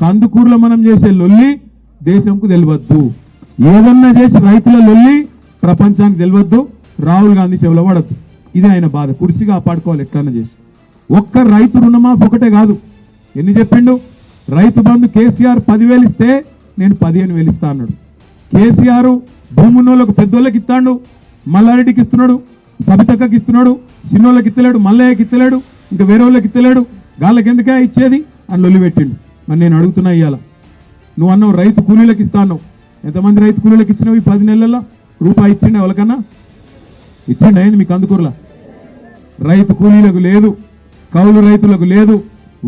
కందుకూరులో మనం చేసే లొల్లి దేశంకు తెలియవద్దు, ఏదన్నా చేసి రైతుల లొల్లి ప్రపంచానికి తెలియవద్దు, రాహుల్ గాంధీ చెవుల పడద్దు. ఇది ఆయన బాధ. కుర్చీగా కాపాడుకోవాలి ఎట్లన్నా చేసి. ఒక్క రైతు రుణమాఫీ ఒకటే కాదు, ఎన్ని చెప్పిండు. రైతు బంధు కేసీఆర్ 10,000 ఇస్తే నేను 15,000 ఇస్తా అన్నాడు. కేసీఆర్ భూమున్నోళ్ళకు పెద్దోళ్ళకి ఇస్తాడు, మల్లారెడ్డికి ఇస్తున్నాడు, సబితక్కకి ఇస్తున్నాడు, చిన్నోళ్ళకి ఇస్తలేడు, మల్లయ్యకి ఇస్తలేడు, ఇంకా వేరే వాళ్ళకి ఇస్తలేడు. గాళ్ళకి ఎందుకే ఇచ్చేది అని లొల్లి పెట్టిండు. మరి నేను అడుగుతున్నా, ఇవాళ నువ్వు అన్నావు రైతు కూలీలకు ఇస్తా అన్నావు. ఎంతమంది రైతు కూలీలకు ఇచ్చినావు? ఈ 10 నెలల్లో రూపాయి ఇచ్చిండే ఎవరికన్నా? ఇచ్చిండి అయింది మీకు అందుకూరలా? రైతు కూలీలకు లేదు, కౌలు రైతులకు లేదు,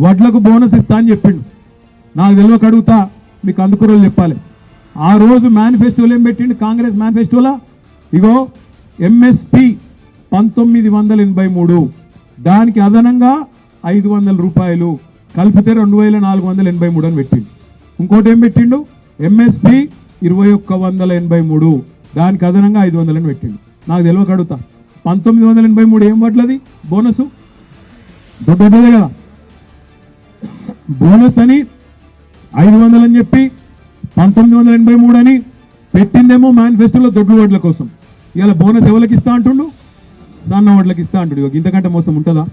వడ్లకు బోనస్ ఇస్తా అని చెప్పిండు. నాకు తెలియక అడుగుతా, మీకు అందుకూరలు చెప్పాలి. ఆ రోజు మేనిఫెస్టోలో ఏం పెట్టిండు కాంగ్రెస్ మేనిఫెస్టోలా? ఇగో ఎంఎస్పి 1983, దానికి అదనంగా 500 రూపాయలు కలిపితే 2483 అని పెట్టిండు. ఇంకోటి ఏం పెట్టిండు? ఎంఎస్పి 2183, దానికి అదనంగా 500 అని పెట్టిండు. నాకు తెలియక అడుగుతా, 1983 ఏం పట్లది బోనస్? దొడ్డదే కదా. బోనస్ అని 500 అని చెప్పి 1983 అని పెట్టిందేమో మేనిఫెస్టోలో దొడ్డు ఓట్ల కోసం. ఇవాళ బోనస్ ఎవరికి ఇస్తా అంటుండు? సన్న ఓట్లకి ఇస్తా అంటుడు. ఇంతకంటే మోసం ఉంటుందా?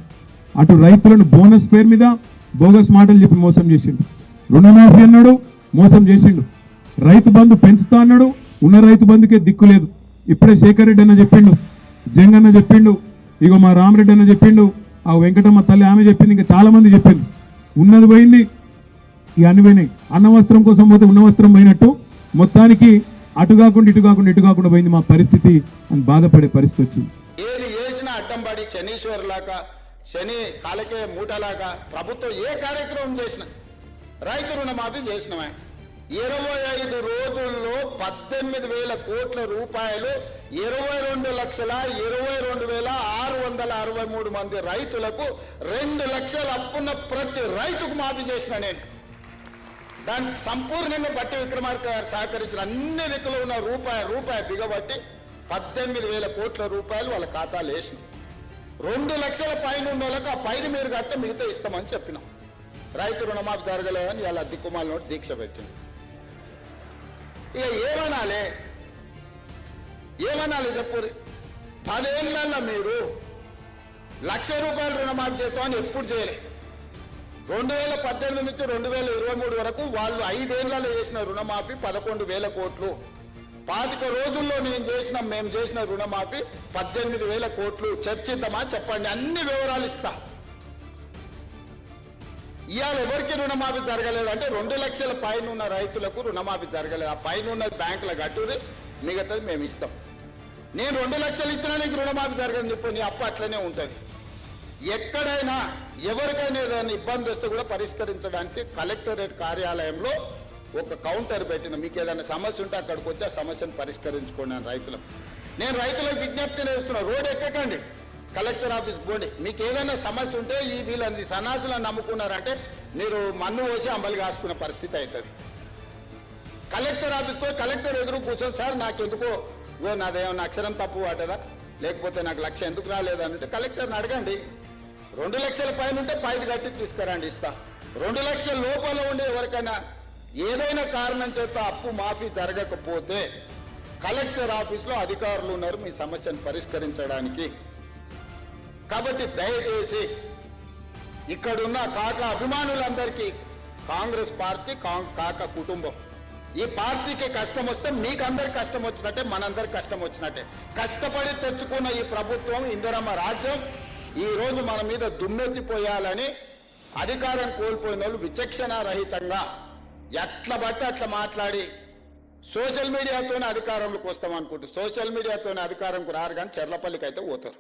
అటు రైతులను బోనస్ పేరు మీద బోగస్ మాటలు చెప్పి మోసం చేసిండు. రుణమాఫీ అన్నాడు, మోసం చేసిండు. రైతు బంధు పెంచుతా అన్నాడు, ఉన్న రైతు బంధుకే దిక్కు లేదు. ఇప్పుడే శేఖర్ రెడ్డి అన్న చెప్పిండు, జంగన్న చెప్పిండు, ఇగో మా రామరెడ్డి అన్న చెప్పిండు, ఆ వెంకటమ్మ తల్లి ఆమె చెప్పింది, ఇంకా చాలా మంది చెప్పింది. ఉన్నది పోయింది, ఈ అన్ని పోయినాయి. అన్న వస్త్రం కోసం పోతే ఉన్న వస్త్రం పోయినట్టు మొత్తానికి అటు కాకుండా ఇటు కాకుండా ఇటు కాకుండా పోయింది మా పరిస్థితి అని బాధపడే పరిస్థితి వచ్చింది. ఏది చేసినా అడ్డంపడి శనీశ్వరులాగా, శని కాలకే మూటలాగా ప్రభుత్వం ఏ కార్యక్రమం చేసినా రైతు రుణమాఫీ చేసినవే. 25 రోజుల్లో 18,000 కోట్ల రూపాయలు 22,22,663 మంది రైతులకు 2 లక్షల అప్పున్న ప్రతి రైతుకు మాఫీ చేసిన నేను. దాన్ని సంపూర్ణంగా బట్టి విక్రమార్క గారు సహకరించిన అన్ని దిక్కులు ఉన్న రూపాయి బిగబట్టి 18,000 కోట్ల రూపాయలు వాళ్ళ ఖాతాలు వేసిన. 2 లక్షల పైన ఉన్న వాళ్ళకి ఆ పైన మీరు కట్టే మిగతా ఇస్తామని చెప్పినాం. రైతు రుణమాఫీ జరగలేదని ఇలా దిక్కుమాల నోటి దీక్ష పెట్టింది. ఇక ఏమనాలి చెప్పు. 10 ఏళ్ళల్లో మీరు 1,00,000 రూపాయలు రుణమాఫీ చేస్తామని ఎప్పుడు చేయలే. 2018 నుంచి 2023 వరకు వాళ్ళు 5 ఏళ్లలో చేసిన రుణమాఫీ 11,000 కోట్లు. 25 రోజుల్లో మేము చేసిన రుణమాఫీ 18,000 కోట్లు. చర్చిద్దామా చెప్పండి, అన్ని వివరాలు ఇస్తా. ఇవాళ ఎవరికి రుణమాఫీ జరగలేదంటే 2 లక్షల పైన ఉన్న రైతులకు రుణమాఫీ జరగలేదు. ఆ పైన ఉన్న బ్యాంకుల గట్టుది మిగతాది మేము ఇస్తాం. నేను 2 లక్షలు ఇచ్చినా నీకు రుణమాఫీ జరగదని చెప్పి నీ అప్పు అట్లనే ఉంటుంది. ఎక్కడైనా ఎవరికైనా ఏదైనా ఇబ్బంది వస్తే కూడా పరిష్కరించడానికి కలెక్టరేట్ కార్యాలయంలో ఒక కౌంటర్ పెట్టిన. మీకు ఏదైనా సమస్య ఉంటే అక్కడికి వచ్చి ఆ సమస్యను పరిష్కరించుకోండి అని నేను రైతులకు విజ్ఞప్తి చేస్తున్నా. రోడ్ ఎక్కకండి, కలెక్టర్ ఆఫీస్ పోండి. మీకు ఏదైనా సమస్య ఉంటే ఈ వీళ్ళని సన్నాసులను నమ్ముకున్నారంటే మీరు మన్ను పోసి అంబలి కాసుకునే పరిస్థితి అవుతుంది. కలెక్టర్ ఆఫీస్ పోయి కలెక్టర్ ఎదురు కూర్చొని, సార్ నాకెందుకో నాదేమన్నా అక్షరం తప్పు వాటదా, లేకపోతే నాకు 1,00,000 ఎందుకు రాలేదంటే కలెక్టర్ని అడగండి. 2 లక్షల పైన ఉంటే 5 కట్టి తీసుకురండి, ఇస్తా. 2 లక్షల లోపల ఉండే ఎవరికైనా ఏదైనా కారణం చేత అప్పు మాఫీ జరగకపోతే కలెక్టర్ ఆఫీస్లో అధికారులు ఉన్నారు మీ సమస్యను పరిష్కరించడానికి. కాబట్టి దయచేసి ఇక్కడున్న కాక అభిమానులందరికీ కాంగ్రెస్ పార్టీ కాక కుటుంబం, ఈ పార్టీకి కష్టం వస్తే మీకు అందరికి కష్టం వచ్చినట్టే, మనందరికి కష్టం వచ్చినట్టే. కష్టపడి తెచ్చుకున్న ఈ ప్రభుత్వం, ఇందిరమ్మ రాజ్యం ఈ రోజు మన మీద దుమ్మెత్తిపోయాలని అధికారం కోల్పోయిన వాళ్ళు విచక్షణారహితంగా ఎట్లా బట్టి అట్లా మాట్లాడి సోషల్ మీడియాతోనే అధికారంలోకి వస్తాం అనుకుంటారు. సోషల్ మీడియాతోనే అధికారంకు రారు, కానీ చెర్లపల్లికి అయితే పోతారు.